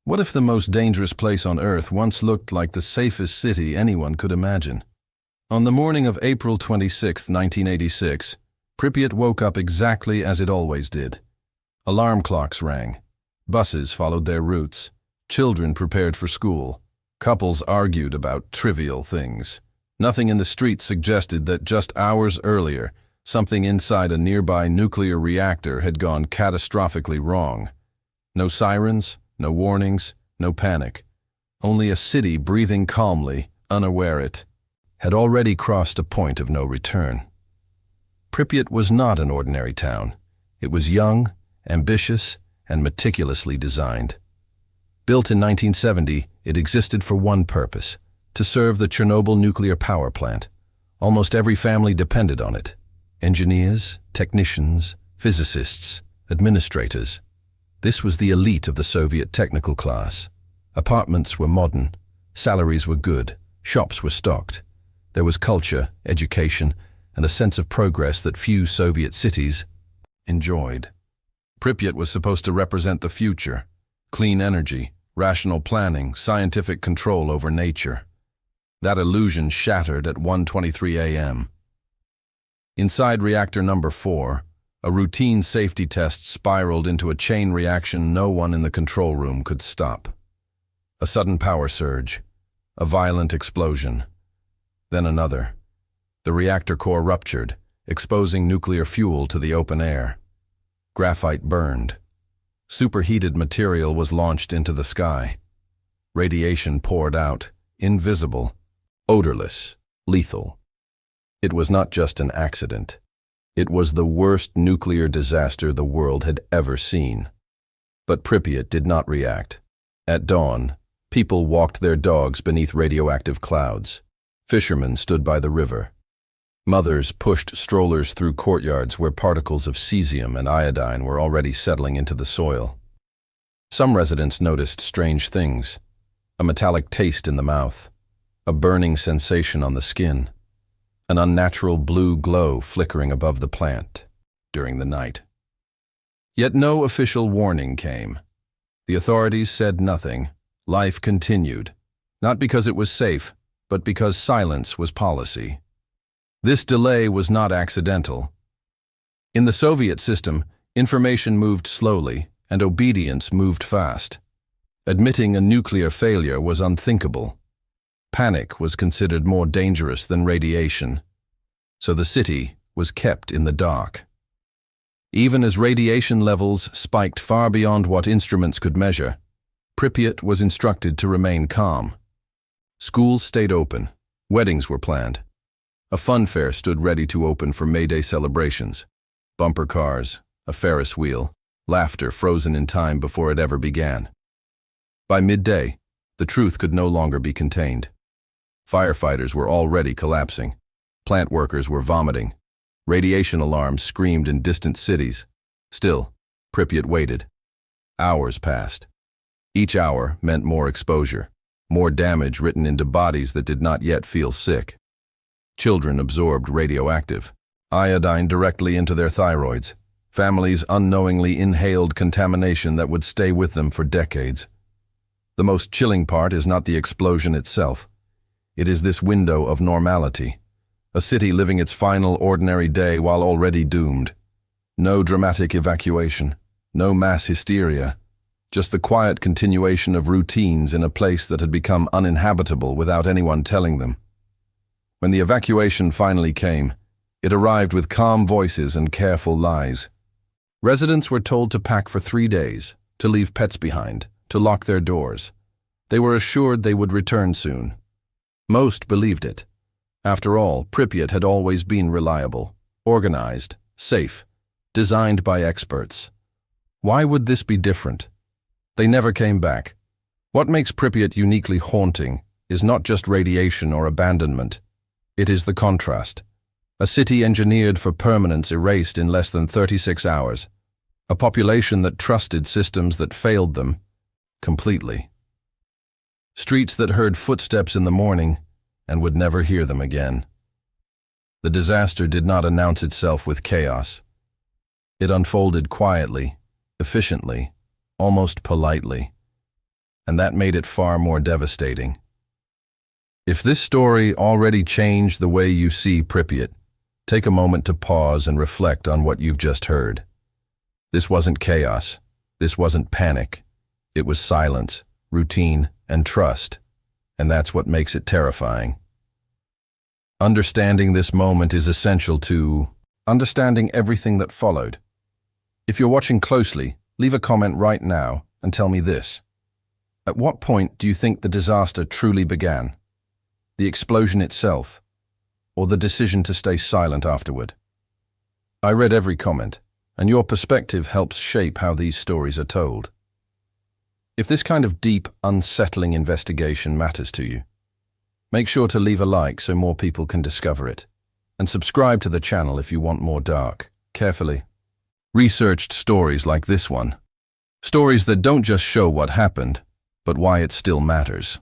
What if the most dangerous place on Earth once looked like the safest city anyone could imagine? On the morning of April 26, 1986, Pripyat woke up exactly as it always did. Alarm clocks rang. Buses followed their routes. Children prepared for school. Couples argued about trivial things. Nothing in the streets suggested that just hours earlier, something inside a nearby nuclear reactor had gone catastrophically wrong. No sirens, no warnings, no panic. Only a city breathing calmly, unaware it had already crossed a point of no return. Pripyat was not an ordinary town. It was young, ambitious, and meticulously designed. Built in 1970, it existed for one purpose: to serve the Chernobyl nuclear power plant. Almost every family depended on it. Engineers, technicians, physicists, administrators. This was the elite of the Soviet technical class. Apartments were modern, salaries were good, shops were stocked. There was culture, education, and a sense of progress that few Soviet cities enjoyed. Pripyat was supposed to represent the future: clean energy, rational planning, scientific control over nature. That illusion shattered at 1:23 a.m. Inside reactor number 4, a routine safety test spiraled into a chain reaction no one in the control room could stop. A sudden power surge, a violent explosion, then another. The reactor core ruptured, exposing nuclear fuel to the open air. Graphite burned. Superheated material was launched into the sky. Radiation poured out, invisible, odorless, lethal. It was not just an accident. It was the worst nuclear disaster the world had ever seen. But Pripyat did not react. At dawn, people walked their dogs beneath radioactive clouds. Fishermen stood by the river. Mothers pushed strollers through courtyards where particles of cesium and iodine were already settling into the soil. Some residents noticed strange things: a metallic taste in the mouth, a burning sensation on the skin, an unnatural blue glow flickering above the plant during the night. Yet no official warning came. The authorities said nothing. Life continued, not because it was safe, but because silence was policy. This delay was not accidental. In the Soviet system, information moved slowly and obedience moved fast. Admitting a nuclear failure was unthinkable. Panic was considered more dangerous than radiation, so the city was kept in the dark. Even as radiation levels spiked far beyond what instruments could measure, Pripyat was instructed to remain calm. Schools stayed open, weddings were planned. A fun fair stood ready to open for May Day celebrations. Bumper cars, a Ferris wheel, laughter frozen in time before it ever began. By midday, the truth could no longer be contained. Firefighters were already collapsing. Plant workers were vomiting. Radiation alarms screamed in distant cities. Still, Pripyat waited. Hours passed. Each hour meant more exposure, more damage written into bodies that did not yet feel sick. Children absorbed radioactive, iodine directly into their thyroids. Families unknowingly inhaled contamination that would stay with them for decades. The most chilling part is not the explosion itself. It is this window of normality. A city living its final ordinary day while already doomed. No dramatic evacuation, no mass hysteria, just the quiet continuation of routines in a place that had become uninhabitable without anyone telling them. When the evacuation finally came, it arrived with calm voices and careful lies. Residents were told to pack for 3 days, to leave pets behind, to lock their doors. They were assured they would return soon. Most believed it. After all, Pripyat had always been reliable, organized, safe, designed by experts. Why would this be different? They never came back. What makes Pripyat uniquely haunting is not just radiation or abandonment. It is the contrast. A city engineered for permanence erased in less than 36 hours. A population that trusted systems that failed them completely. Streets that heard footsteps in the morning and would never hear them again. The disaster did not announce itself with chaos. It unfolded quietly, efficiently, almost politely. and that made it far more devastating. If this story already changed the way you see Pripyat, take a moment to pause and reflect on what you've just heard. This wasn't chaos. This wasn't panic. It was silence, routine, and trust, and that's what makes it terrifying. Understanding this moment is essential to understanding everything that followed. If you're watching closely, leave a comment right now and tell me this. At what point do you think the disaster truly began? The explosion itself, or the decision to stay silent afterward? I read every comment, and your perspective helps shape how these stories are told. If this kind of deep, unsettling investigation matters to you, make sure to leave a like so more people can discover it, and subscribe to the channel if you want more dark, carefully researched stories like this one. Stories that don't just show what happened, but why it still matters.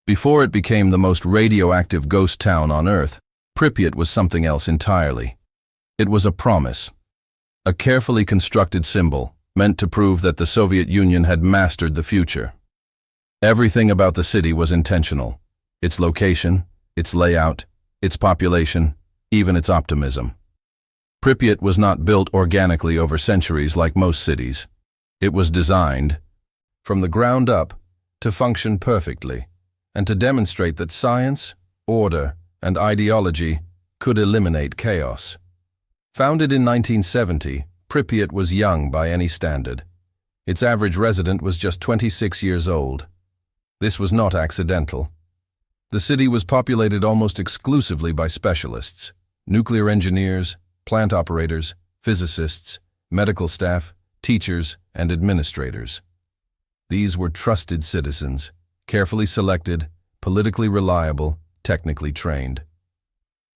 Before it became the most radioactive ghost town on Earth, Pripyat was something else entirely. It was a promise, a carefully constructed symbol meant to prove that the Soviet Union had mastered the future. Everything about the city was intentional. Its location, its layout, its population, even its optimism. Pripyat was not built organically over centuries like most cities. It was designed, from the ground up, to function perfectly, and to demonstrate that science, order, and ideology could eliminate chaos. Founded in 1970, Pripyat was young by any standard. Its average resident was just 26 years old. This was not accidental. The city was populated almost exclusively by specialists: nuclear engineers, plant operators, physicists, medical staff, teachers, and administrators. These were trusted citizens, carefully selected, politically reliable, technically trained.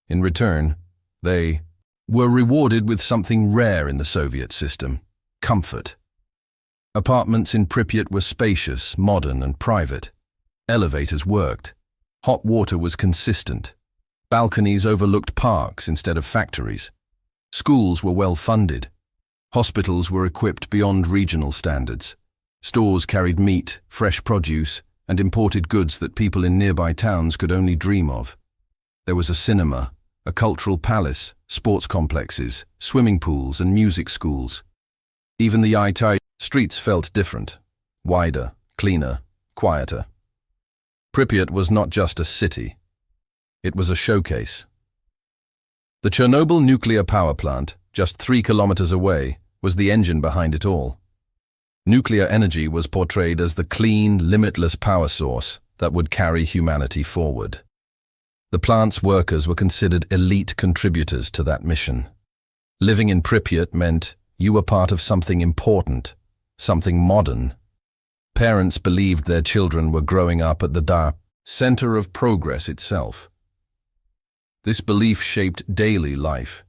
In return, they were rewarded with something rare in the Soviet system: comfort. Apartments in Pripyat were spacious, modern, and private. Elevators worked. Hot water was consistent. Balconies overlooked parks instead of factories. Schools were well funded. Hospitals were equipped beyond regional standards. Stores carried meat, fresh produce, and imported goods that people in nearby towns could only dream of. There was a cinema, a cultural palace, sports complexes, swimming pools, and music schools. Even the emptied streets felt different: wider, cleaner, quieter. Pripyat was not just a city. It was a showcase. The Chernobyl nuclear power plant, just 3 kilometers away, was the engine behind it all. Nuclear energy was portrayed as the clean, limitless power source that would carry humanity forward. The plant's workers were considered elite contributors to that mission. Living in Pripyat meant you were part of something important, something modern. Parents believed their children were growing up at the center of progress itself. This belief shaped daily life.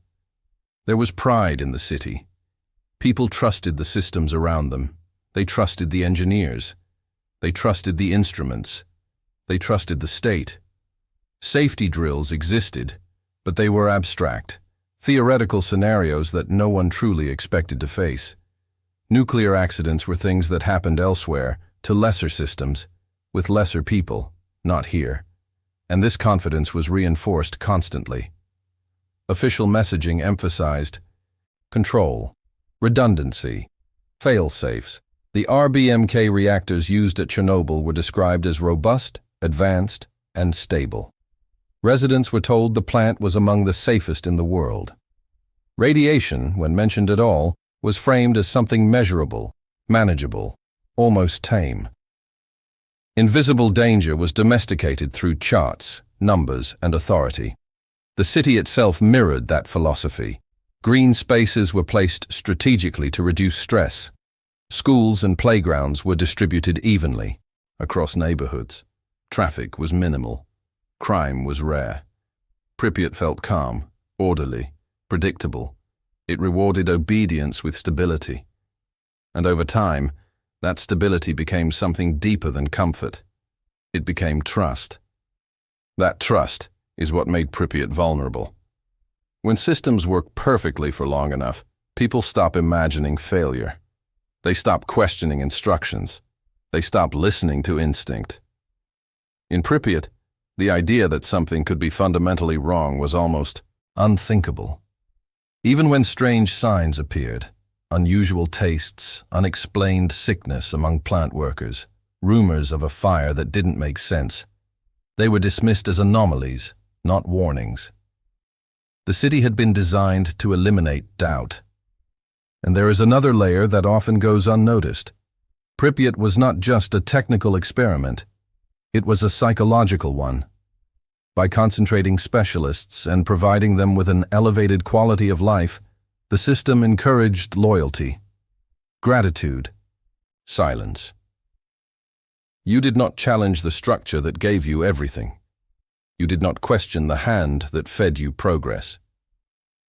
There was pride in the city. People trusted the systems around them. They trusted the engineers. They trusted the instruments. They trusted the state. Safety drills existed, but they were abstract, theoretical scenarios that no one truly expected to face. Nuclear accidents were things that happened elsewhere, to lesser systems, with lesser people, not here. And this confidence was reinforced constantly. Official messaging emphasized control, redundancy, fail-safes. The RBMK reactors used at Chernobyl were described as robust, advanced, and stable. Residents were told the plant was among the safest in the world. Radiation, when mentioned at all, was framed as something measurable, manageable, almost tame. Invisible danger was domesticated through charts, numbers, and authority. The city itself mirrored that philosophy. Green spaces were placed strategically to reduce stress. Schools and playgrounds were distributed evenly across neighborhoods. Traffic was minimal. Crime was rare. Pripyat felt calm, orderly, predictable. It rewarded obedience with stability. And over time, that stability became something deeper than comfort. It became trust. That trust is what made Pripyat vulnerable. When systems work perfectly for long enough, people stop imagining failure. They stop questioning instructions. They stopped listening to instinct. In Pripyat, the idea that something could be fundamentally wrong was almost unthinkable. Even when strange signs appeared, unusual tastes, unexplained sickness among plant workers, rumors of a fire that didn't make sense, they were dismissed as anomalies, not warnings. The city had been designed to eliminate doubt. And there is another layer that often goes unnoticed. Pripyat was not just a technical experiment, it was a psychological one. By concentrating specialists and providing them with an elevated quality of life, the system encouraged loyalty, gratitude, silence. You did not challenge the structure that gave you everything. You did not question the hand that fed you progress.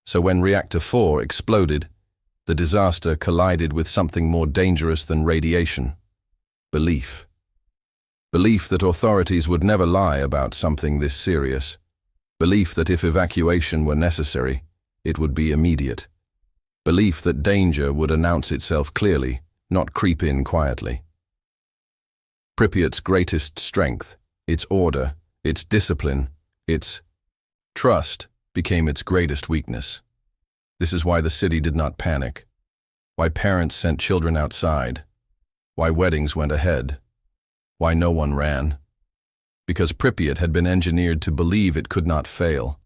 So when Reactor 4 exploded, the disaster collided with something more dangerous than radiation: belief. Belief that authorities would never lie about something this serious. Belief that if evacuation were necessary, it would be immediate. Belief that danger would announce itself clearly, not creep in quietly. Pripyat's greatest strength, its order, its discipline, its trust, became its greatest weakness. This is why the city did not panic, why parents sent children outside, why weddings went ahead, why no one ran. Because Pripyat had been engineered to believe it could not fail.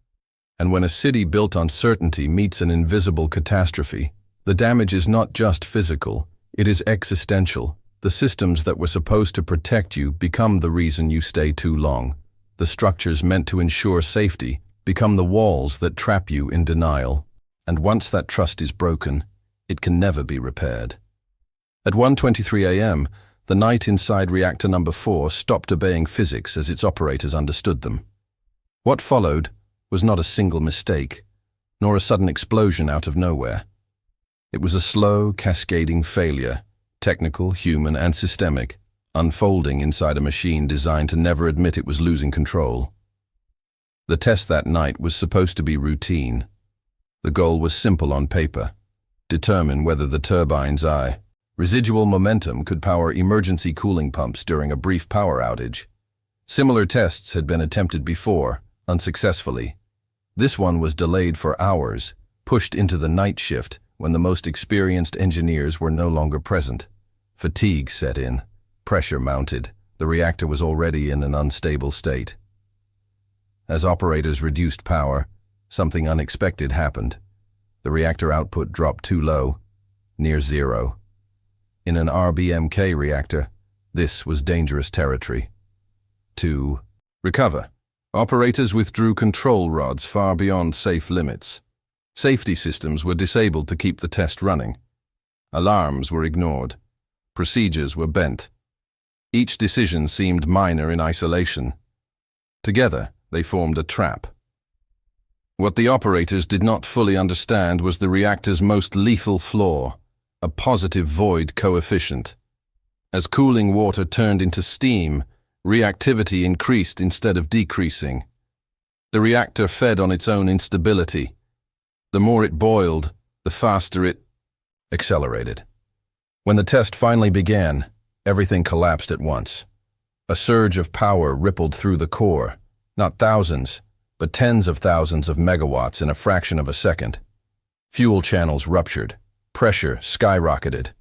And when a city built on certainty meets an invisible catastrophe, the damage is not just physical, it is existential. The systems that were supposed to protect you become the reason you stay too long. The structures meant to ensure safety become the walls that trap you in denial. And once that trust is broken, it can never be repaired. At 1:23 a.m., the night inside reactor number 4 stopped obeying physics as its operators understood them. What followed was not a single mistake, nor a sudden explosion out of nowhere. It was a slow, cascading failure, technical, human, and systemic, unfolding inside a machine designed to never admit it was losing control. The test that night was supposed to be routine. The goal was simple on paper: determine whether the turbine's residual momentum could power emergency cooling pumps during a brief power outage. Similar tests had been attempted before, unsuccessfully. This one was delayed for hours, pushed into the night shift when the most experienced engineers were no longer present. Fatigue set in, pressure mounted, the reactor was already in an unstable state. As operators reduced power, something unexpected happened. The reactor output dropped too low, near zero. In an RBMK reactor, this was dangerous territory. To recover, operators withdrew control rods far beyond safe limits. Safety systems were disabled to keep the test running. Alarms were ignored. Procedures were bent. Each decision seemed minor in isolation. Together, they formed a trap. What the operators did not fully understand was the reactor's most lethal flaw: a positive void coefficient. As cooling water turned into steam, reactivity increased instead of decreasing. The reactor fed on its own instability. The more it boiled, the faster it accelerated. When the test finally began, everything collapsed at once. A surge of power rippled through the core, not thousands, but tens of thousands of megawatts in a fraction of a second. Fuel channels ruptured. Pressure skyrocketed.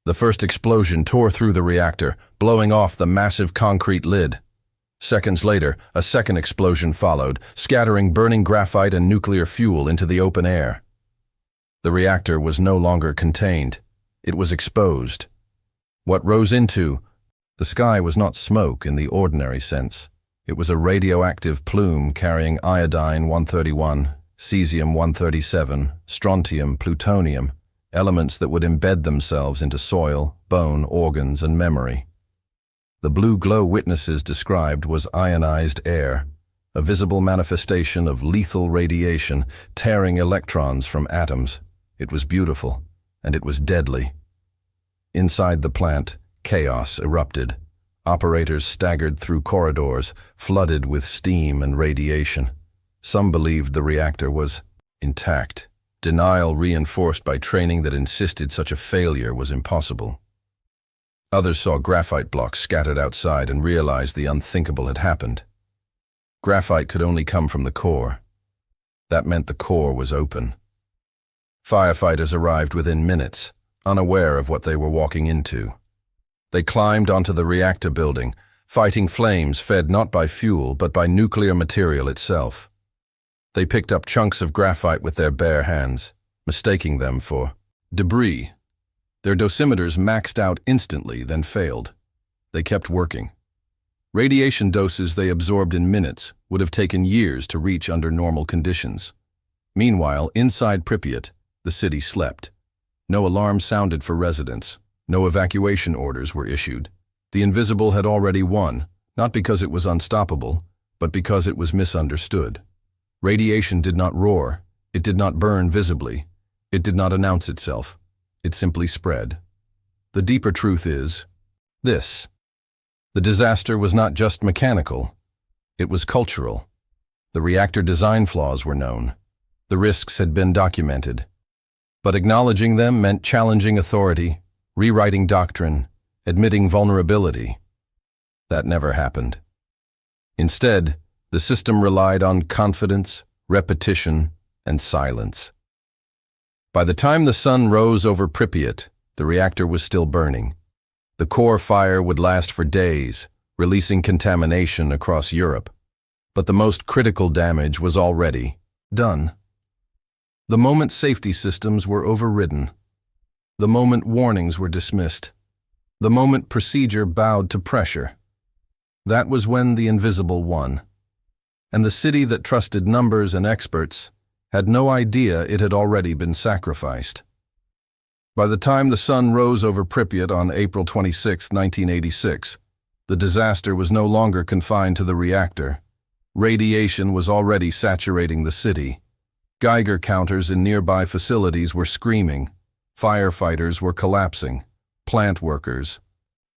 The first explosion tore through the reactor, blowing off the massive concrete lid. Seconds later, a second explosion followed, scattering burning graphite and nuclear fuel into the open air. The reactor was no longer contained. It was exposed. What rose into the sky was not smoke in the ordinary sense. It was a radioactive plume carrying iodine-131, cesium-137, strontium, plutonium, elements that would embed themselves into soil, bone, organs, and memory. The blue glow witnesses described was ionized air, a visible manifestation of lethal radiation tearing electrons from atoms. It was beautiful, and it was deadly. Inside the plant, chaos erupted. Operators staggered through corridors, flooded with steam and radiation. Some believed the reactor was intact. Denial reinforced by training that insisted such a failure was impossible. Others saw graphite blocks scattered outside and realized the unthinkable had happened. Graphite could only come from the core. That meant the core was open. Firefighters arrived within minutes, unaware of what they were walking into. They climbed onto the reactor building, fighting flames fed not by fuel but by nuclear material itself. They picked up chunks of graphite with their bare hands, mistaking them for debris. Their dosimeters maxed out instantly, then failed. They kept working. Radiation doses they absorbed in minutes would have taken years to reach under normal conditions. Meanwhile, inside Pripyat, the city slept. No alarm sounded for residents. No evacuation orders were issued. The invisible had already won, not because it was unstoppable, but because it was misunderstood. Radiation did not roar. It did not burn visibly. It did not announce itself. It simply spread. The deeper truth is this. The disaster was not just mechanical. It was cultural. The reactor design flaws were known. The risks had been documented. But acknowledging them meant challenging authority, rewriting doctrine, admitting vulnerability. That never happened. Instead, the system relied on confidence, repetition, and silence. By the time the sun rose over Pripyat, the reactor was still burning. The core fire would last for days, releasing contamination across Europe. But the most critical damage was already done. The moment safety systems were overridden. The moment warnings were dismissed. The moment procedure bowed to pressure. That was when the invisible won. And the city that trusted numbers and experts had no idea it had already been sacrificed. By the time the sun rose over Pripyat on April 26, 1986, the disaster was no longer confined to the reactor. Radiation was already saturating the city. Geiger counters in nearby facilities were screaming. Firefighters were collapsing. Plant workers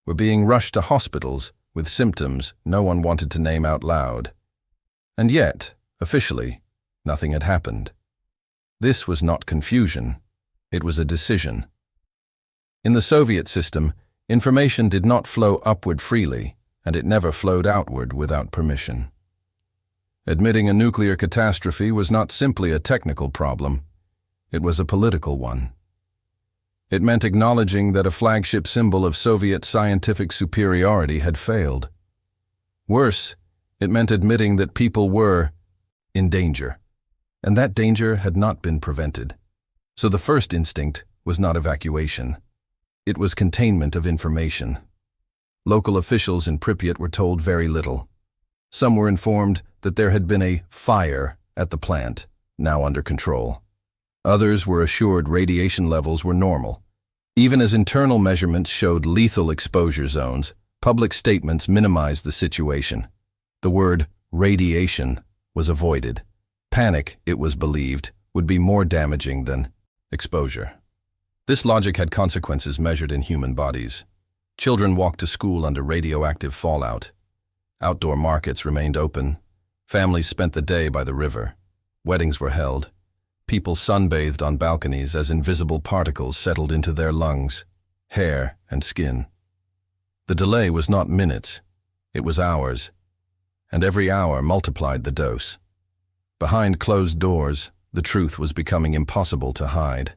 were being rushed to hospitals with symptoms no one wanted to name out loud. And yet, officially, nothing had happened. This was not confusion. It was a decision. In the Soviet system, information did not flow upward freely, and it never flowed outward without permission. Admitting a nuclear catastrophe was not simply a technical problem. It was a political one. It meant acknowledging that a flagship symbol of Soviet scientific superiority had failed. Worse, it meant admitting that people were in danger, and that danger had not been prevented. So the first instinct was not evacuation. It was containment of information. Local officials in Pripyat were told very little. Some were informed that there had been a fire at the plant, now under control. Others were assured radiation levels were normal. Even as internal measurements showed lethal exposure zones, public statements minimized the situation. The word radiation was avoided. Panic, it was believed, would be more damaging than exposure. This logic had consequences measured in human bodies. Children walked to school under radioactive fallout. Outdoor markets remained open. Families spent the day by the river. Weddings were held. People sunbathed on balconies as invisible particles settled into their lungs, hair, and skin. The delay was not minutes. It was hours. And every hour multiplied the dose. Behind closed doors, the truth was becoming impossible to hide.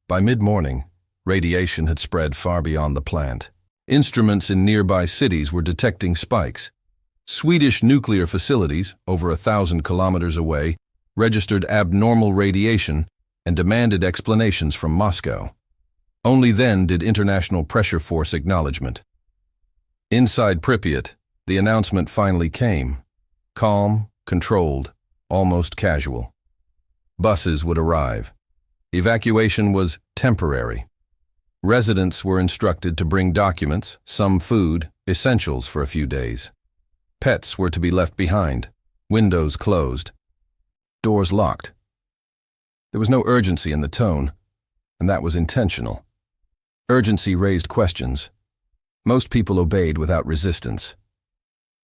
By mid-morning, radiation had spread far beyond the plant. Instruments in nearby cities were detecting spikes. Swedish nuclear facilities, over 1,000 kilometers away, registered abnormal radiation and demanded explanations from Moscow. Only then did international pressure force acknowledgement. Inside Pripyat, the announcement finally came. Calm, controlled, almost casual. Buses would arrive. Evacuation was temporary. Residents were instructed to bring documents, some food, essentials for a few days. Pets were to be left behind, windows closed, doors locked. There was no urgency in the tone, and that was intentional. Urgency raised questions. Most people obeyed without resistance.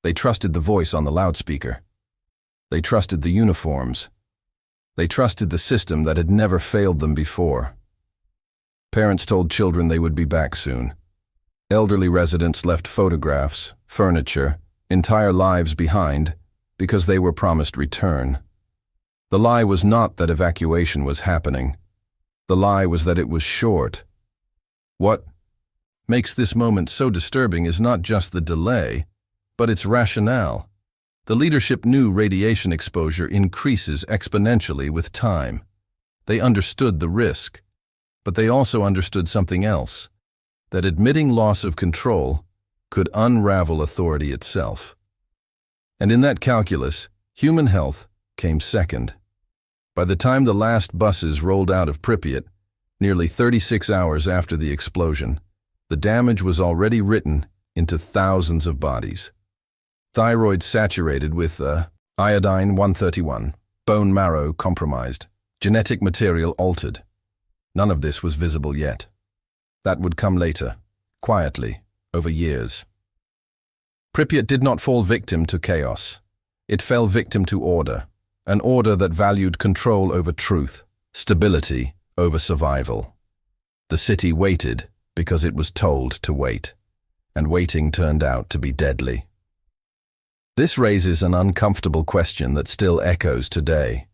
They trusted the voice on the loudspeaker. They trusted the uniforms. They trusted the system that had never failed them before. Parents told children they would be back soon. Elderly residents left photographs, furniture, entire lives behind because they were promised return. The lie was not that evacuation was happening. The lie was that it was short. What makes this moment so disturbing is not just the delay, but its rationale. The leadership knew radiation exposure increases exponentially with time. They understood the risk, but they also understood something else, that admitting loss of control could unravel authority itself. And in that calculus, human health came second. By the time the last buses rolled out of Pripyat, nearly 36 hours after the explosion, the damage was already written into thousands of bodies. Thyroid saturated with iodine-131, bone marrow compromised, genetic material altered. None of this was visible yet. That would come later, quietly, over years. Pripyat did not fall victim to chaos. It fell victim to order, an order that valued control over truth, stability over survival. The city waited because it was told to wait, and waiting turned out to be deadly. This raises an uncomfortable question that still echoes today.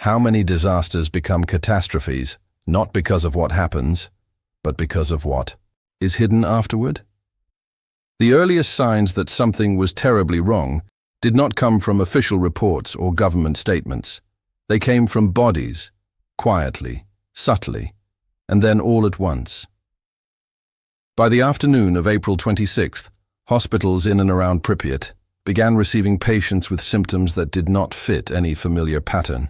How many disasters become catastrophes, not because of what happens, but because of what is hidden afterward? The earliest signs that something was terribly wrong did not come from official reports or government statements. They came from bodies, quietly, subtly, and then all at once. By the afternoon of April 26th, hospitals in and around Pripyat began receiving patients with symptoms that did not fit any familiar pattern.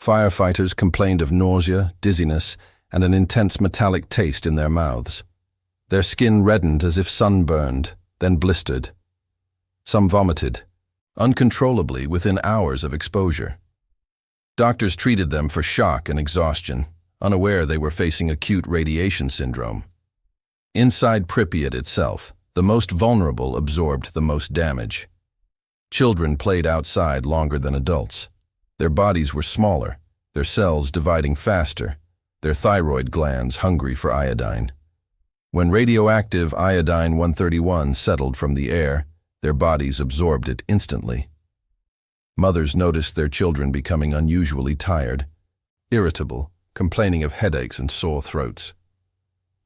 Firefighters complained of nausea, dizziness, and an intense metallic taste in their mouths. Their skin reddened as if sunburned, then blistered. Some vomited, uncontrollably within hours of exposure. Doctors treated them for shock and exhaustion, unaware they were facing acute radiation syndrome. Inside Pripyat itself, the most vulnerable absorbed the most damage. Children played outside longer than adults. Their bodies were smaller, their cells dividing faster, their thyroid glands hungry for iodine. When radioactive iodine-131 settled from the air, their bodies absorbed it instantly. Mothers noticed their children becoming unusually tired, irritable, complaining of headaches and sore throats.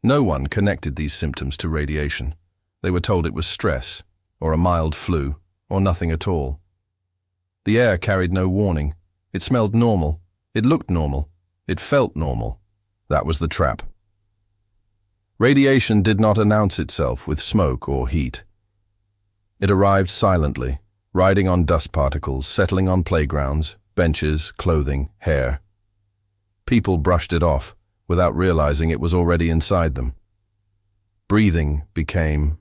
No one connected these symptoms to radiation. They were told it was stress, or a mild flu, or nothing at all. The air carried no warning. It smelled normal. It looked normal. It felt normal. That was the trap. Radiation did not announce itself with smoke or heat. It arrived silently, riding on dust particles, settling on playgrounds, benches, clothing, hair. People brushed it off, without realizing it was already inside them. Breathing became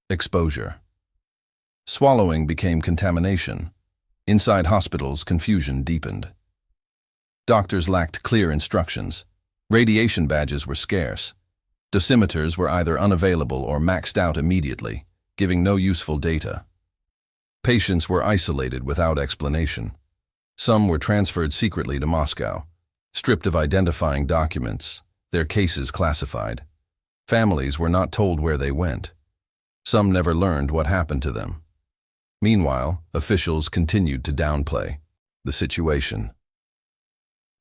exposure. Swallowing became contamination. Inside hospitals, confusion deepened. Doctors lacked clear instructions. Radiation badges were scarce. Dosimeters were either unavailable or maxed out immediately, giving no useful data. Patients were isolated without explanation. Some were transferred secretly to Moscow, stripped of identifying documents, their cases classified. Families were not told where they went. Some never learned what happened to them. Meanwhile, officials continued to downplay the situation.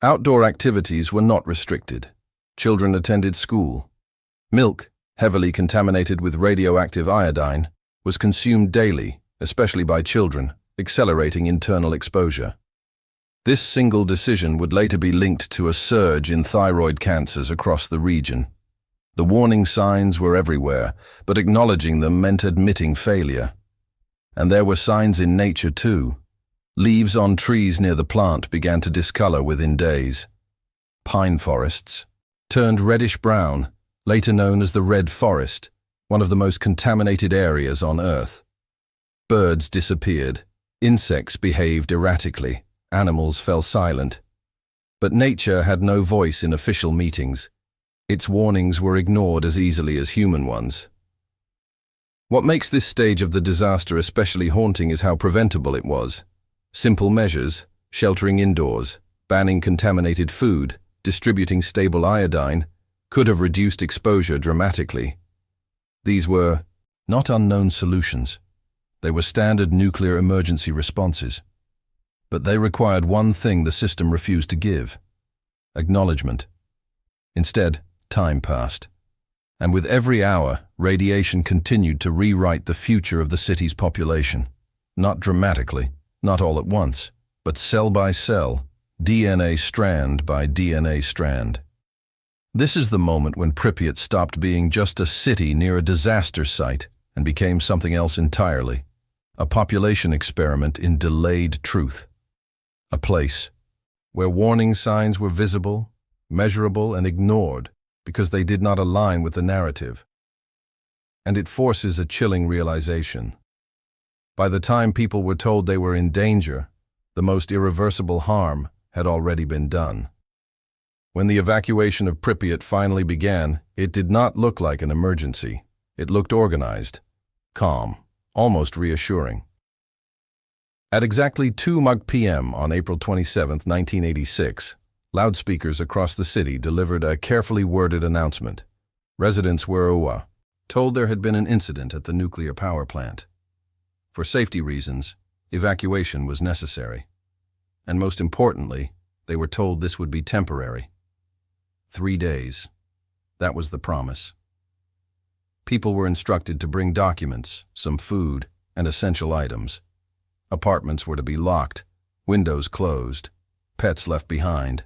Outdoor activities were not restricted. Children attended school. Milk, heavily contaminated with radioactive iodine, was consumed daily, especially by children, accelerating internal exposure. This single decision would later be linked to a surge in thyroid cancers across the region. The warning signs were everywhere, but acknowledging them meant admitting failure. And there were signs in nature too. Leaves on trees near the plant began to discolor within days. Pine forests turned reddish-brown, later known as the Red Forest, one of the most contaminated areas on Earth. Birds disappeared, insects behaved erratically, animals fell silent. But nature had no voice in official meetings. Its warnings were ignored as easily as human ones. What makes this stage of the disaster especially haunting is how preventable it was. Simple measures, sheltering indoors, banning contaminated food, distributing stable iodine, could have reduced exposure dramatically. These were not unknown solutions. They were standard nuclear emergency responses. But they required one thing the system refused to give: acknowledgement. Instead, time passed. And with every hour, radiation continued to rewrite the future of the city's population. Not dramatically, not all at once, but cell by cell, DNA strand by DNA strand. This is the moment when Pripyat stopped being just a city near a disaster site and became something else entirely. A population experiment in delayed truth. A place where warning signs were visible, measurable, and ignored because they did not align with the narrative. And it forces a chilling realization. By the time people were told they were in danger, the most irreversible harm had already been done. When the evacuation of Pripyat finally began, it did not look like an emergency. It looked organized, calm, almost reassuring. At exactly 2 p.m. on April 27, 1986, loudspeakers across the city delivered a carefully worded announcement. Residents were told there had been an incident at the nuclear power plant. For safety reasons, evacuation was necessary. And most importantly, they were told this would be temporary. 3 days. That was the promise. People were instructed to bring documents, some food, and essential items. Apartments were to be locked, windows closed, pets left behind.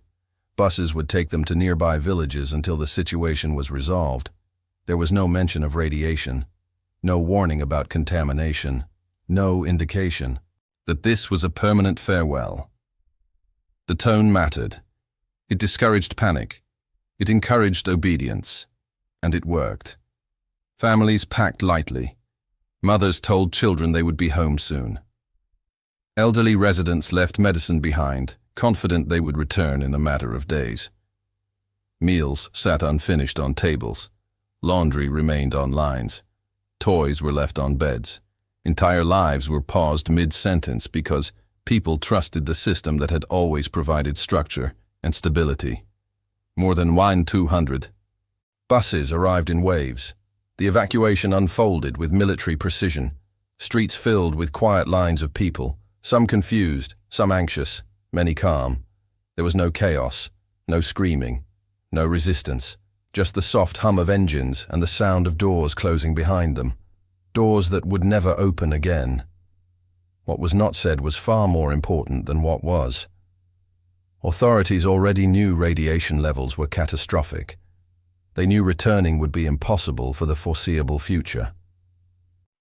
Buses would take them to nearby villages until the situation was resolved. There was no mention of radiation, no warning about contamination, no indication that this was a permanent farewell. The tone mattered. It discouraged panic. It encouraged obedience. And it worked. Families packed lightly. Mothers told children they would be home soon. Elderly residents left medicine behind, confident they would return in a matter of days. Meals sat unfinished on tables. Laundry remained on lines. Toys were left on beds. Entire lives were paused mid-sentence because people trusted the system that had always provided structure and stability. More than 200 buses arrived in waves. The evacuation unfolded with military precision. Streets filled with quiet lines of people, some confused, some anxious, many calm. There was no chaos, no screaming, no resistance, just the soft hum of engines and the sound of doors closing behind them. Doors that would never open again. What was not said was far more important than what was. Authorities already knew radiation levels were catastrophic. They knew returning would be impossible for the foreseeable future.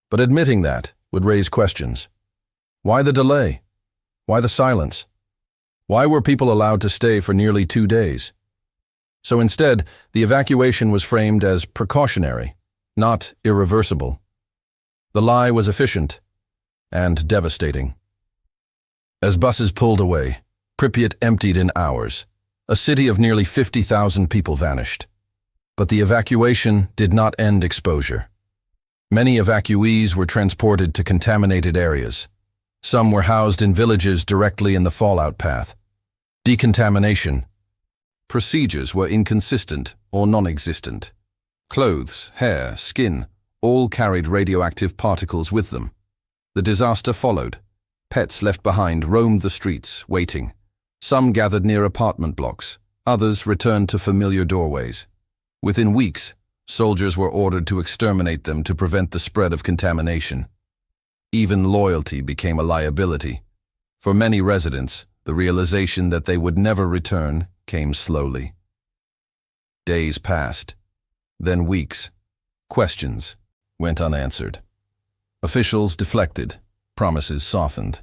But admitting that would raise questions. Why the delay? Why the silence? Why were people allowed to stay for nearly 2 days? So instead, the evacuation was framed as precautionary, not irreversible. The lie was efficient and devastating. As buses pulled away, Pripyat emptied in hours. A city of nearly 50,000 people vanished. But the evacuation did not end exposure. Many evacuees were transported to contaminated areas. Some were housed in villages directly in the fallout path. Decontamination. Procedures were inconsistent or non-existent. Clothes, hair, skin, all carried radioactive particles with them. The disaster followed. Pets left behind roamed the streets, waiting. Some gathered near apartment blocks. Others returned to familiar doorways. Within weeks, soldiers were ordered to exterminate them to prevent the spread of contamination. Even loyalty became a liability. For many residents, the realization that they would never return came slowly. Days passed, then weeks. Questions went unanswered. Officials deflected, promises softened.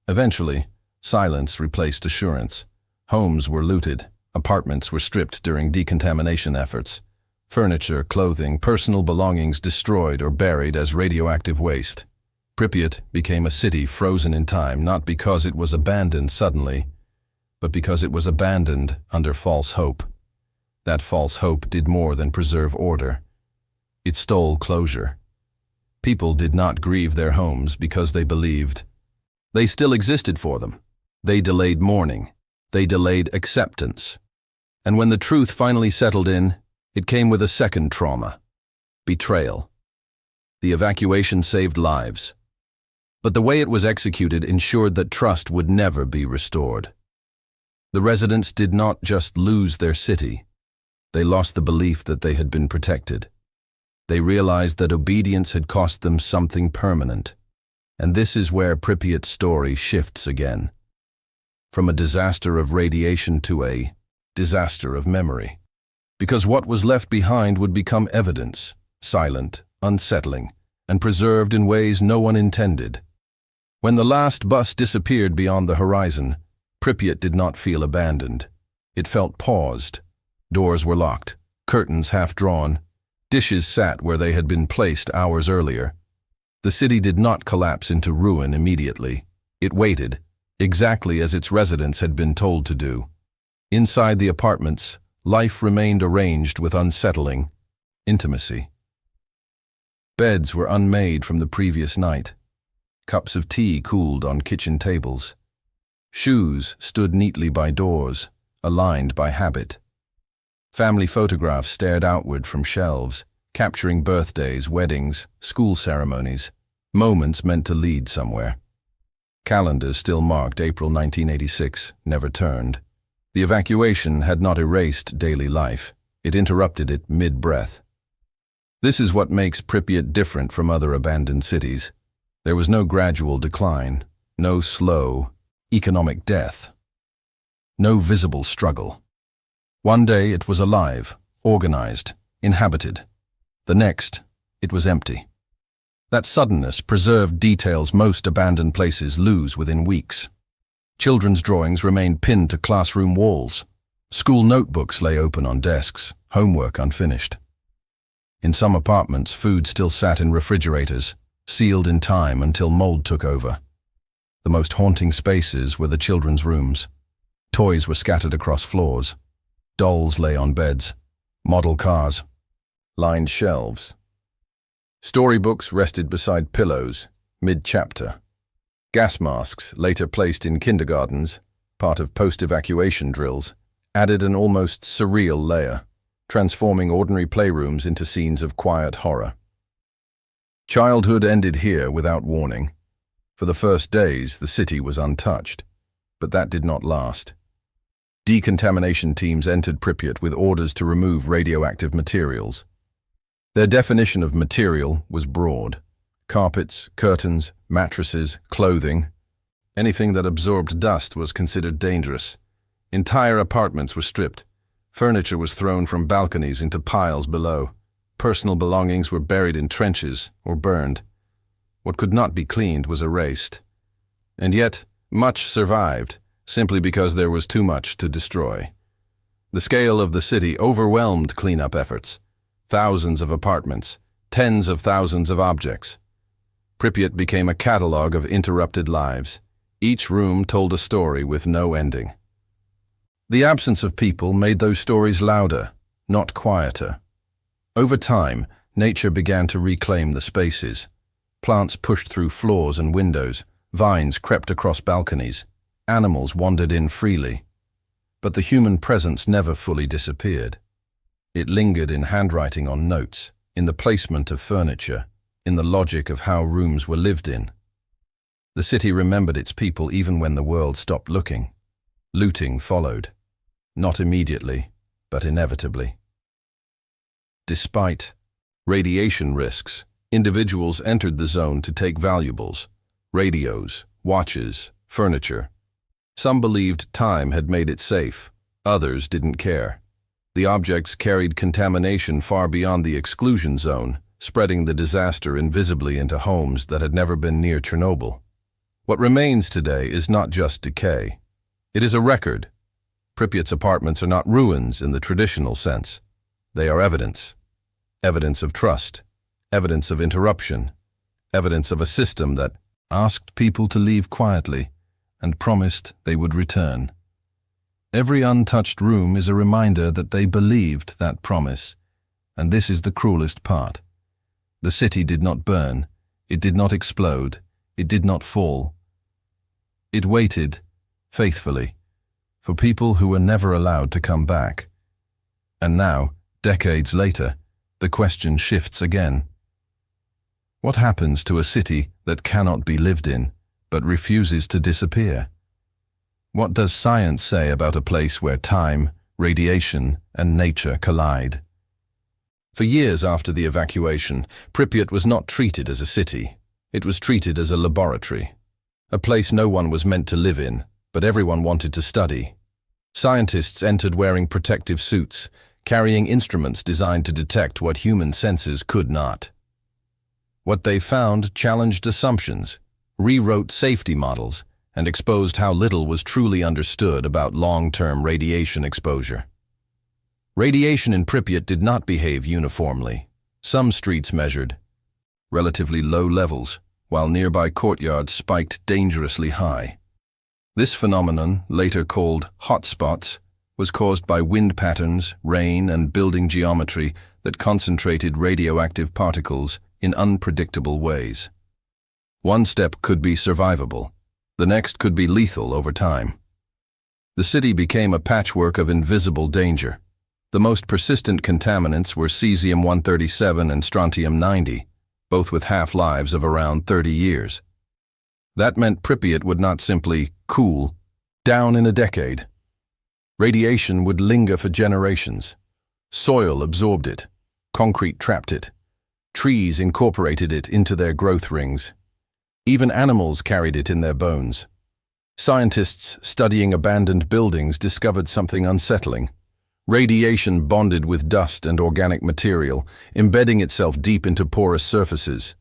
Eventually, silence replaced assurance. Homes were looted, apartments were stripped during decontamination efforts. Furniture, clothing, personal belongings destroyed or buried as radioactive waste. Pripyat became a city frozen in time not because it was abandoned suddenly, but because it was abandoned under false hope. That false hope did more than preserve order. It stole closure. People did not grieve their homes because they believed. They still existed for them. They delayed mourning. They delayed acceptance. And when the truth finally settled in, it came with a second trauma: betrayal. The evacuation saved lives. But the way it was executed ensured that trust would never be restored. The residents did not just lose their city. They lost the belief that they had been protected. They realized that obedience had cost them something permanent. And this is where Pripyat's story shifts again. From a disaster of radiation to a disaster of memory. Because what was left behind would become evidence, silent, unsettling, and preserved in ways no one intended. When the last bus disappeared beyond the horizon, Pripyat did not feel abandoned. It felt paused. Doors were locked, curtains half drawn, dishes sat where they had been placed hours earlier. The city did not collapse into ruin immediately. It waited, exactly as its residents had been told to do. Inside the apartments, life remained arranged with unsettling intimacy. Beds were unmade from the previous night. Cups of tea cooled on kitchen tables. Shoes stood neatly by doors, aligned by habit. Family photographs stared outward from shelves, capturing birthdays, weddings, school ceremonies, moments meant to lead somewhere. Calendars still marked April 1986, never turned. The evacuation had not erased daily life. It interrupted it mid-breath. This is what makes Pripyat different from other abandoned cities. There was no gradual decline, no slow, economic death, no visible struggle. One day it was alive, organized, inhabited. The next, it was empty. That suddenness preserved details most abandoned places lose within weeks. Children's drawings remained pinned to classroom walls. School notebooks lay open on desks, homework unfinished. In some apartments, food still sat in refrigerators, sealed in time until mold took over. The most haunting spaces were the children's rooms. Toys were scattered across floors. Dolls lay on beds. Model cars lined shelves. Storybooks rested beside pillows, mid-chapter. Gas masks, later placed in kindergartens, part of post-evacuation drills, added an almost surreal layer, transforming ordinary playrooms into scenes of quiet horror. Childhood ended here without warning. For the first days, the city was untouched, but that did not last. Decontamination teams entered Pripyat with orders to remove radioactive materials. Their definition of material was broad. Carpets, curtains, mattresses, clothing. Anything that absorbed dust was considered dangerous. Entire apartments were stripped. Furniture was thrown from balconies into piles below. Personal belongings were buried in trenches or burned. What could not be cleaned was erased. And yet, much survived, simply because there was too much to destroy. The scale of the city overwhelmed cleanup efforts. Thousands of apartments, tens of thousands of objects. Pripyat became a catalogue of interrupted lives. Each room told a story with no ending. The absence of people made those stories louder, not quieter. Over time, nature began to reclaim the spaces. Plants pushed through floors and windows, vines crept across balconies, animals wandered in freely. But the human presence never fully disappeared. It lingered in handwriting on notes, in the placement of furniture, in the logic of how rooms were lived in. The city remembered its people even when the world stopped looking. Looting followed. Not immediately, but inevitably. Despite radiation risks, individuals entered the zone to take valuables, radios, watches, furniture. Some believed time had made it safe, others didn't care. The objects carried contamination far beyond the exclusion zone, spreading the disaster invisibly into homes that had never been near Chernobyl. What remains today is not just decay. It is a record. Pripyat's apartments are not ruins in the traditional sense. They are evidence. Evidence of trust. Evidence of interruption. Evidence of a system that asked people to leave quietly and promised they would return. Every untouched room is a reminder that they believed that promise, and this is the cruelest part. The city did not burn, it did not explode, it did not fall. It waited, faithfully, for people who were never allowed to come back. And now, decades later, the question shifts again. What happens to a city that cannot be lived in, but refuses to disappear? What does science say about a place where time, radiation, and nature collide? For years after the evacuation, Pripyat was not treated as a city. It was treated as a laboratory. A place no one was meant to live in, but everyone wanted to study. Scientists entered wearing protective suits, carrying instruments designed to detect what human senses could not. What they found challenged assumptions, rewrote safety models, and exposed how little was truly understood about long-term radiation exposure. Radiation in Pripyat did not behave uniformly. Some streets measured relatively low levels, while nearby courtyards spiked dangerously high. This phenomenon, later called hotspots, was caused by wind patterns, rain, and building geometry that concentrated radioactive particles in unpredictable ways. One step could be survivable. The next could be lethal over time. The city became a patchwork of invisible danger. The most persistent contaminants were cesium-137 and strontium-90, both with half-lives of around 30 years. That meant Pripyat would not simply cool down in a decade. Radiation would linger for generations. Soil absorbed it. Concrete trapped it. Trees incorporated it into their growth rings. Even animals carried it in their bones. Scientists studying abandoned buildings discovered something unsettling. Radiation bonded with dust and organic material, embedding itself deep into porous surfaces.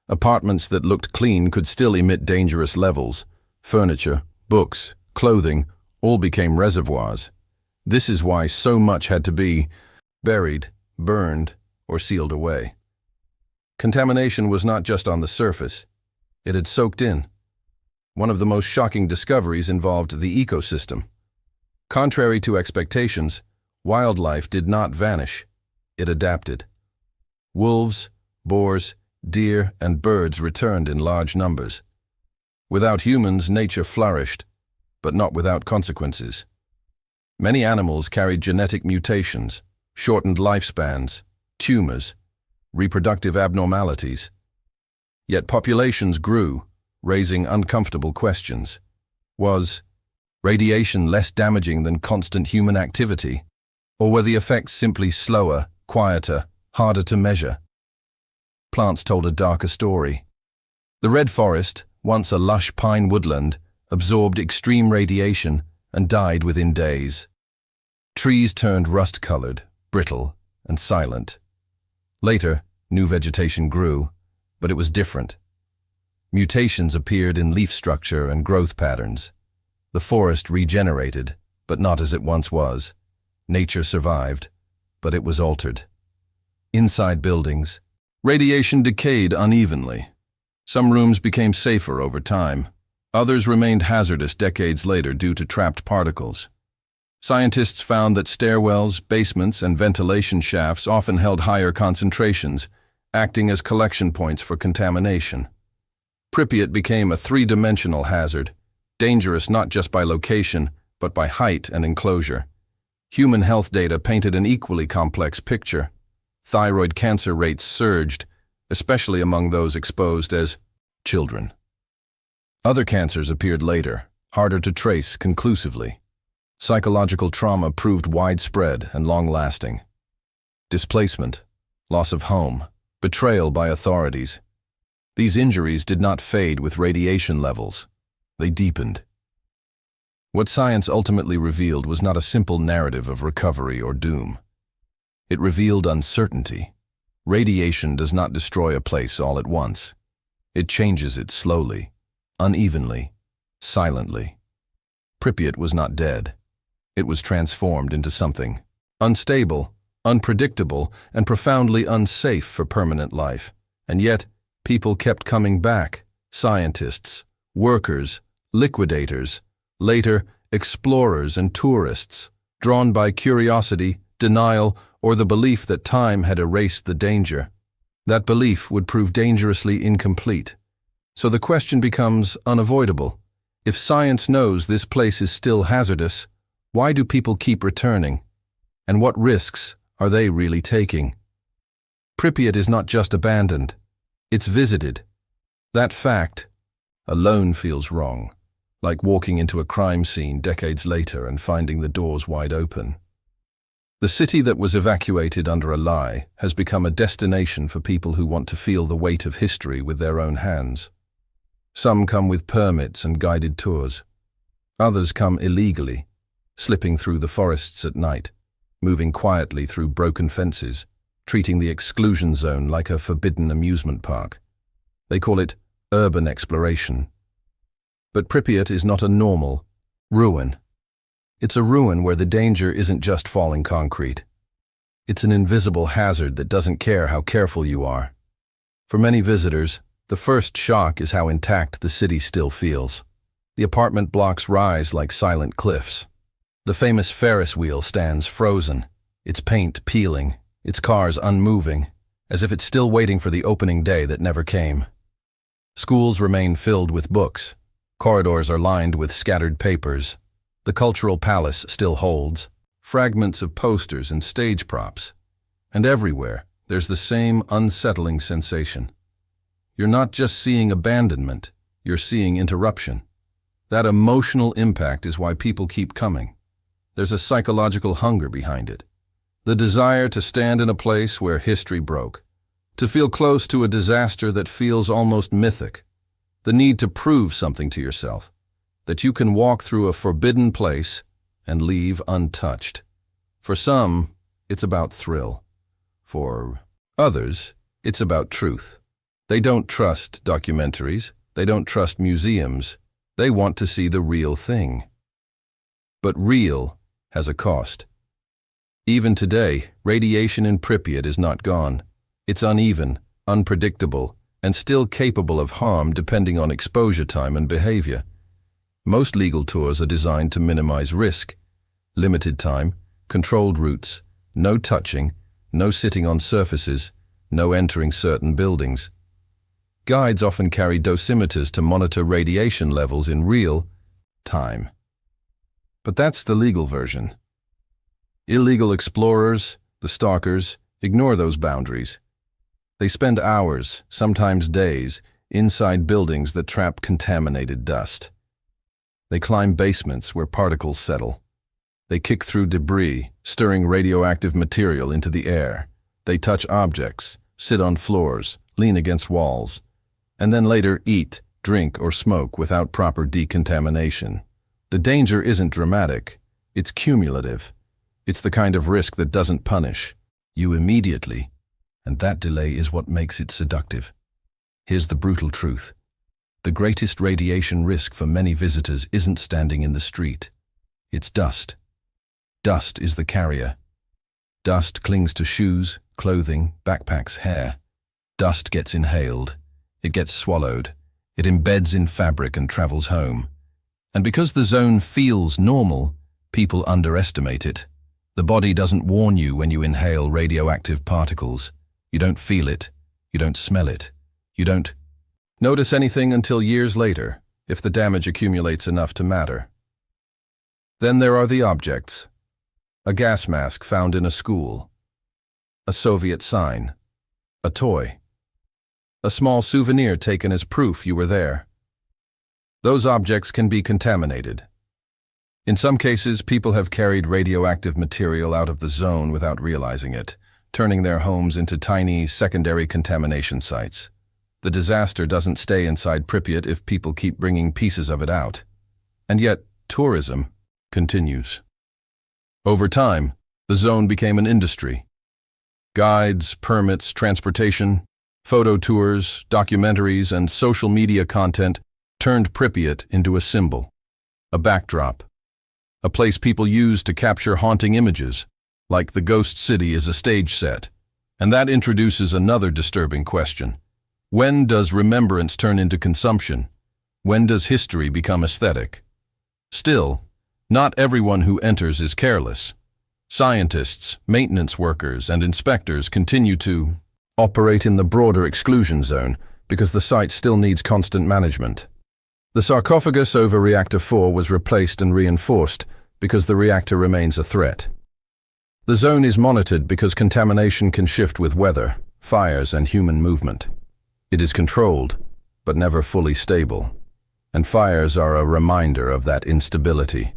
Apartments that looked clean could still emit dangerous levels. Furniture, books, clothing, all became reservoirs. This is why so much had to be buried, burned, or sealed away. Contamination was not just on the surface. It had soaked in. One of the most shocking discoveries involved the ecosystem. Contrary to expectations, wildlife did not vanish. It adapted. Wolves, boars, deer, and birds returned in large numbers. Without humans, nature flourished, but not without consequences. Many animals carried genetic mutations, shortened lifespans, tumors, reproductive abnormalities. Yet populations grew, raising uncomfortable questions. Was radiation less damaging than constant human activity? Or were the effects simply slower, quieter, harder to measure? Plants told a darker story. The red forest, once a lush pine woodland, absorbed extreme radiation and died within days. Trees turned rust-colored, brittle, and silent. Later, new vegetation grew, but it was different. Mutations appeared in leaf structure and growth patterns. The forest regenerated, but not as it once was. Nature survived, but it was altered. Inside buildings, radiation decayed unevenly. Some rooms became safer over time. Others remained hazardous decades later due to trapped particles. Scientists found that stairwells, basements, and ventilation shafts often held higher concentrations, acting as collection points for contamination. Pripyat became a three-dimensional hazard, dangerous not just by location, but by height and enclosure. Human health data painted an equally complex picture. Thyroid cancer rates surged, especially among those exposed as children. Other cancers appeared later, harder to trace conclusively. Psychological trauma proved widespread and long-lasting. Displacement, loss of home, betrayal by authorities. These injuries did not fade with radiation levels. They deepened. What science ultimately revealed was not a simple narrative of recovery or doom. It revealed uncertainty. Radiation does not destroy a place all at once. It changes it slowly, unevenly, silently. Pripyat was not dead. It was transformed into something unstable, unpredictable, and profoundly unsafe for permanent life. And yet, people kept coming back. Scientists, workers, liquidators, later explorers and tourists, drawn by curiosity, denial, or the belief that time had erased the danger. That belief would prove dangerously incomplete. So the question becomes unavoidable. If science knows this place is still hazardous, why do people keep returning? And what risks are they really taking? Pripyat is not just abandoned. It's visited. That fact alone feels wrong, like walking into a crime scene decades later and finding the doors wide open. The city that was evacuated under a lie has become a destination for people who want to feel the weight of history with their own hands. Some come with permits and guided tours. Others come illegally, slipping through the forests at night, moving quietly through broken fences, treating the exclusion zone like a forbidden amusement park. They call it urban exploration. But Pripyat is not a normal ruin. It's a ruin where the danger isn't just falling concrete. It's an invisible hazard that doesn't care how careful you are. For many visitors, the first shock is how intact the city still feels. The apartment blocks rise like silent cliffs. The famous Ferris wheel stands frozen, its paint peeling, its cars unmoving, as if it's still waiting for the opening day that never came. Schools remain filled with books. Corridors are lined with scattered papers. The cultural palace still holds, fragments of posters and stage props. And everywhere, there's the same unsettling sensation. You're not just seeing abandonment, you're seeing interruption. That emotional impact is why people keep coming. There's a psychological hunger behind it. The desire to stand in a place where history broke, to feel close to a disaster that feels almost mythic, the need to prove something to yourself, that you can walk through a forbidden place and leave untouched. For some, it's about thrill. For others, it's about truth. They don't trust documentaries, they don't trust museums, they want to see the real thing. But real has a cost. Even today, radiation in Pripyat is not gone. It's uneven, unpredictable, and still capable of harm depending on exposure time and behavior. Most legal tours are designed to minimize risk. Limited time, controlled routes, no touching, no sitting on surfaces, no entering certain buildings. Guides often carry dosimeters to monitor radiation levels in real time. But that's the legal version. Illegal explorers, the stalkers, ignore those boundaries. They spend hours, sometimes days, inside buildings that trap contaminated dust. They climb basements where particles settle. They kick through debris, stirring radioactive material into the air. They touch objects, sit on floors, lean against walls, and then later eat, drink, or smoke without proper decontamination. The danger isn't dramatic, it's cumulative. It's the kind of risk that doesn't punish you immediately, and that delay is what makes it seductive. Here's the brutal truth. The greatest radiation risk for many visitors isn't standing in the street. It's dust. Dust is the carrier. Dust clings to shoes, clothing, backpacks, hair. Dust gets inhaled. It gets swallowed. It embeds in fabric and travels home. And because the zone feels normal, people underestimate it. The body doesn't warn you when you inhale radioactive particles. You don't feel it. You don't smell it. You don't notice anything until years later, if the damage accumulates enough to matter. Then there are the objects. A gas mask found in a school. A Soviet sign. A toy. A small souvenir taken as proof you were there. Those objects can be contaminated. In some cases, people have carried radioactive material out of the zone without realizing it, turning their homes into tiny secondary contamination sites. The disaster doesn't stay inside Pripyat if people keep bringing pieces of it out. And yet, tourism continues. Over time, the zone became an industry. Guides, permits, transportation, photo tours, documentaries, and social media content turned Pripyat into a symbol, a backdrop, a place people use to capture haunting images, like the ghost city is a stage set. And that introduces another disturbing question. When does remembrance turn into consumption? When does history become aesthetic? Still, not everyone who enters is careless. Scientists, maintenance workers, and inspectors continue to operate in the broader exclusion zone because the site still needs constant management. The sarcophagus over Reactor 4 was replaced and reinforced because the reactor remains a threat. The zone is monitored because contamination can shift with weather, fires, and human movement. It is controlled, but never fully stable. And fires are a reminder of that instability.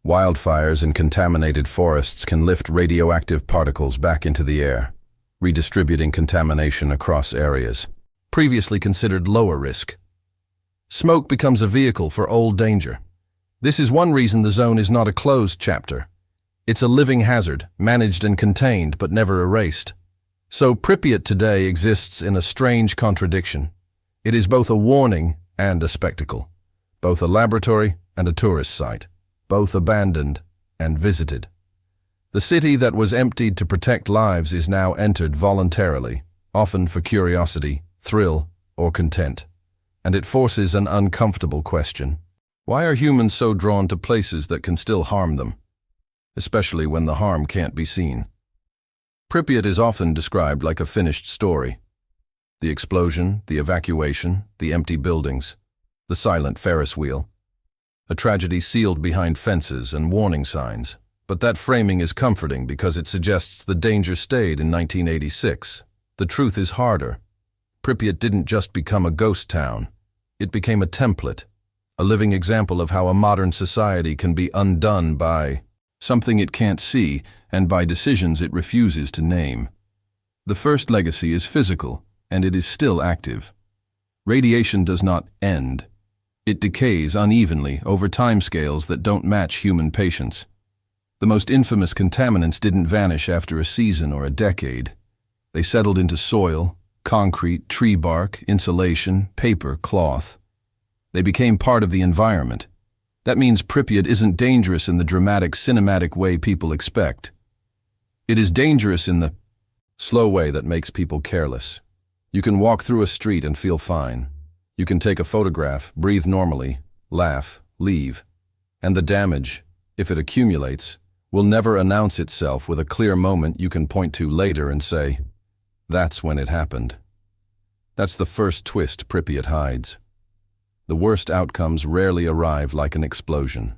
Wildfires in contaminated forests can lift radioactive particles back into the air, redistributing contamination across areas previously considered lower risk. Smoke becomes a vehicle for old danger. This is one reason the zone is not a closed chapter. It's a living hazard, managed and contained, but never erased. So Pripyat today exists in a strange contradiction. It is both a warning and a spectacle, both a laboratory and a tourist site, both abandoned and visited. The city that was emptied to protect lives is now entered voluntarily, often for curiosity, thrill, or content. And it forces an uncomfortable question. Why are humans so drawn to places that can still harm them, especially when the harm can't be seen? Pripyat is often described like a finished story. The explosion, the evacuation, the empty buildings, the silent Ferris wheel. A tragedy sealed behind fences and warning signs. But that framing is comforting because it suggests the danger stayed in 1986. The truth is harder. Pripyat didn't just become a ghost town. It became a template, a living example of how a modern society can be undone by something it can't see and by decisions it refuses to name. The first legacy is physical, and it is still active. Radiation does not end. It decays unevenly over timescales that don't match human patience. The most infamous contaminants didn't vanish after a season or a decade. They settled into soil, concrete, tree bark, insulation, paper, cloth. They became part of the environment. That means Pripyat isn't dangerous in the dramatic, cinematic way people expect. It is dangerous in the slow way that makes people careless. You can walk through a street and feel fine. You can take a photograph, breathe normally, laugh, leave. And the damage, if it accumulates, will never announce itself with a clear moment you can point to later and say, "That's when it happened." That's the first twist Pripyat hides. The worst outcomes rarely arrive like an explosion.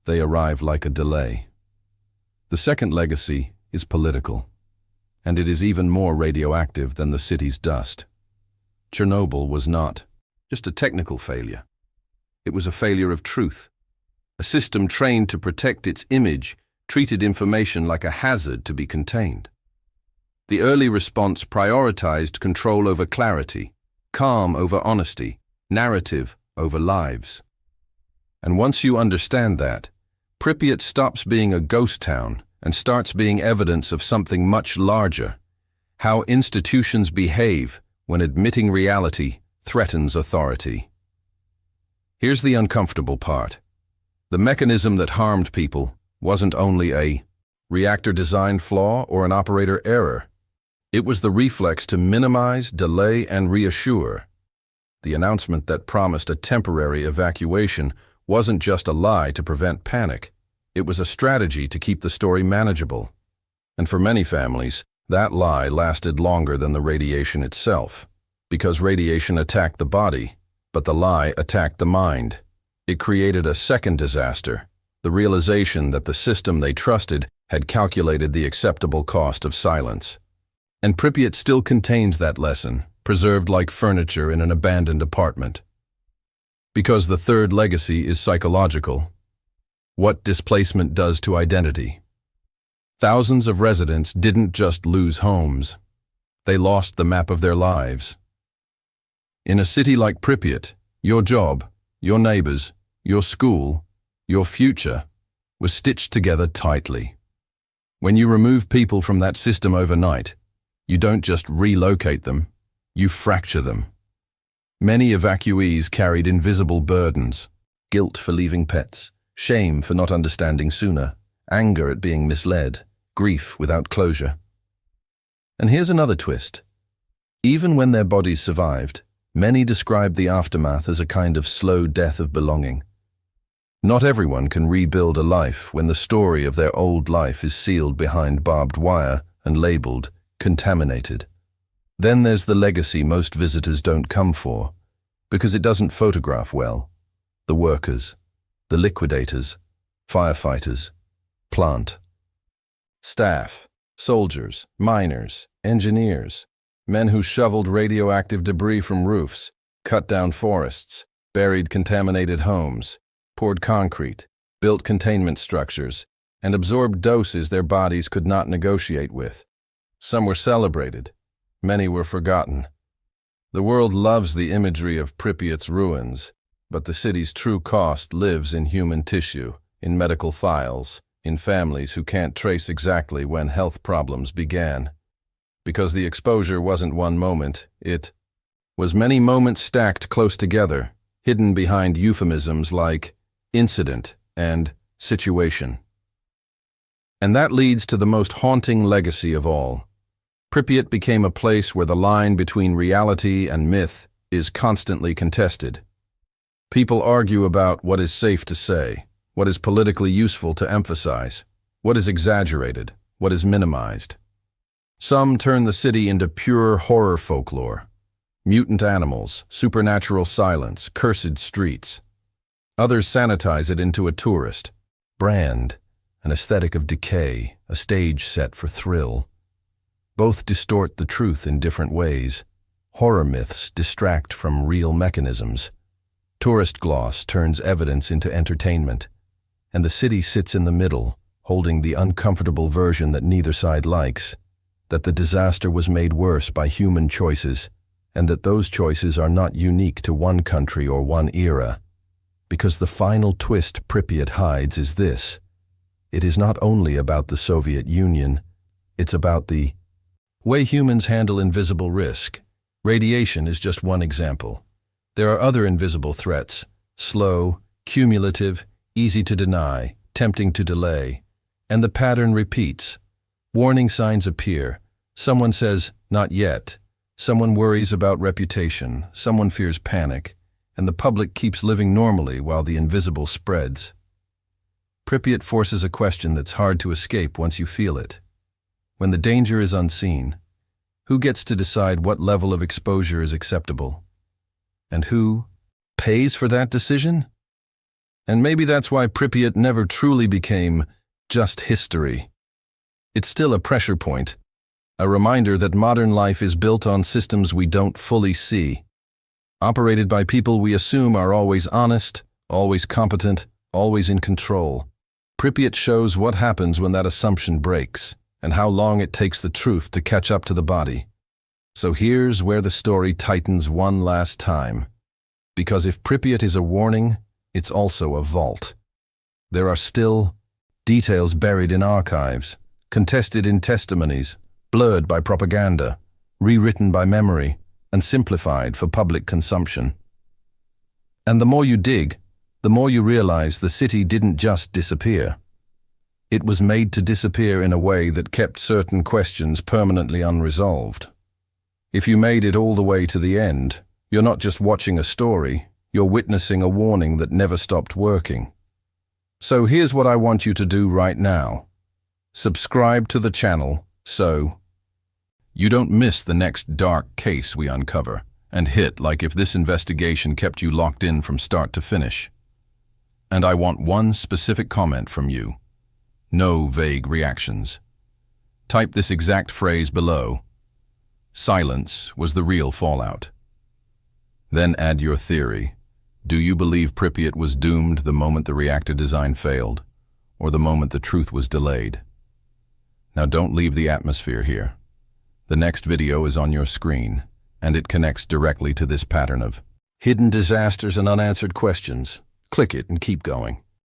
They arrive like a delay. The second legacy is political, and it is even more radioactive than the city's dust. Chernobyl was not just a technical failure. It was a failure of truth. A system trained to protect its image treated information like a hazard to be contained. The early response prioritized control over clarity, calm over honesty, narrative over lives. And once you understand that, Pripyat stops being a ghost town and starts being evidence of something much larger: how institutions behave when admitting reality threatens authority. Here's the uncomfortable part. The mechanism that harmed people wasn't only a reactor design flaw or an operator error. It was the reflex to minimize, delay, and reassure. The announcement that promised a temporary evacuation wasn't just a lie to prevent panic. It was a strategy to keep the story manageable. And for many families, that lie lasted longer than the radiation itself, because radiation attacked the body, but the lie attacked the mind. It created a second disaster, the realization that the system they trusted had calculated the acceptable cost of silence. And Pripyat still contains that lesson, preserved like furniture in an abandoned apartment. Because the third legacy is psychological. What displacement does to identity. Thousands of residents didn't just lose homes. They lost the map of their lives. In a city like Pripyat, your job, your neighbors, your school, your future was stitched together tightly. When you remove people from that system overnight, you don't just relocate them, you fracture them. Many evacuees carried invisible burdens: guilt for leaving pets, shame for not understanding sooner, anger at being misled, grief without closure. And here's another twist. Even when their bodies survived, many described the aftermath as a kind of slow death of belonging. Not everyone can rebuild a life when the story of their old life is sealed behind barbed wire and labeled contaminated. Then there's the legacy most visitors don't come for, because it doesn't photograph well. The workers, the liquidators, firefighters, plant, staff, soldiers, miners, engineers, Men who shoveled radioactive debris from roofs, cut down forests, buried contaminated homes, poured concrete, built containment structures, and absorbed doses their bodies could not negotiate with. Some were celebrated. Many were forgotten. The world loves the imagery of Pripyat's ruins, but the city's true cost lives in human tissue, in medical files, in families who can't trace exactly when health problems began. Because the exposure wasn't one moment, it was many moments stacked close together, hidden behind euphemisms like incident and situation. And that leads to the most haunting legacy of all. Pripyat became a place where the line between reality and myth is constantly contested. People argue about what is safe to say, what is politically useful to emphasize, what is exaggerated, what is minimized. Some turn the city into pure horror folklore. Mutant animals, supernatural silence, cursed streets. Others sanitize it into a tourist brand, an aesthetic of decay, a stage set for thrill. Both distort the truth in different ways. Horror myths distract from real mechanisms. Tourist gloss turns evidence into entertainment. And the city sits in the middle, holding the uncomfortable version that neither side likes, that the disaster was made worse by human choices, and that those choices are not unique to one country or one era. Because the final twist Pripyat hides is this: it is not only about the Soviet Union, it's about the way humans handle invisible risk. Radiation is just one example. There are other invisible threats, slow, cumulative, easy to deny, tempting to delay. And the pattern repeats. Warning signs appear. Someone says, "Not yet." Someone worries about reputation. Someone fears panic. And the public keeps living normally while the invisible spreads. Pripyat forces a question that's hard to escape once you feel it. When the danger is unseen, who gets to decide what level of exposure is acceptable? And who pays for that decision? And maybe that's why Pripyat never truly became just history. It's still a pressure point, a reminder that modern life is built on systems we don't fully see, operated by people we assume are always honest, always competent, always in control. Pripyat shows what happens when that assumption breaks, and how long it takes the truth to catch up to the body. So here's where the story tightens one last time. Because if Pripyat is a warning, it's also a vault. There are still details buried in archives, contested in testimonies, blurred by propaganda, rewritten by memory, and simplified for public consumption. And the more you dig, the more you realize the city didn't just disappear. It was made to disappear in a way that kept certain questions permanently unresolved. If you made it all the way to the end, you're not just watching a story, you're witnessing a warning that never stopped working. So here's what I want you to do right now. Subscribe to the channel so you don't miss the next dark case we uncover, and hit like if this investigation kept you locked in from start to finish. And I want one specific comment from you. No vague reactions. Type this exact phrase below. Silence was the real fallout. Then add your theory. Do you believe Pripyat was doomed the moment the reactor design failed, or the moment the truth was delayed? Now don't leave the atmosphere here. The next video is on your screen, and it connects directly to this pattern of hidden disasters and unanswered questions. Click it and keep going.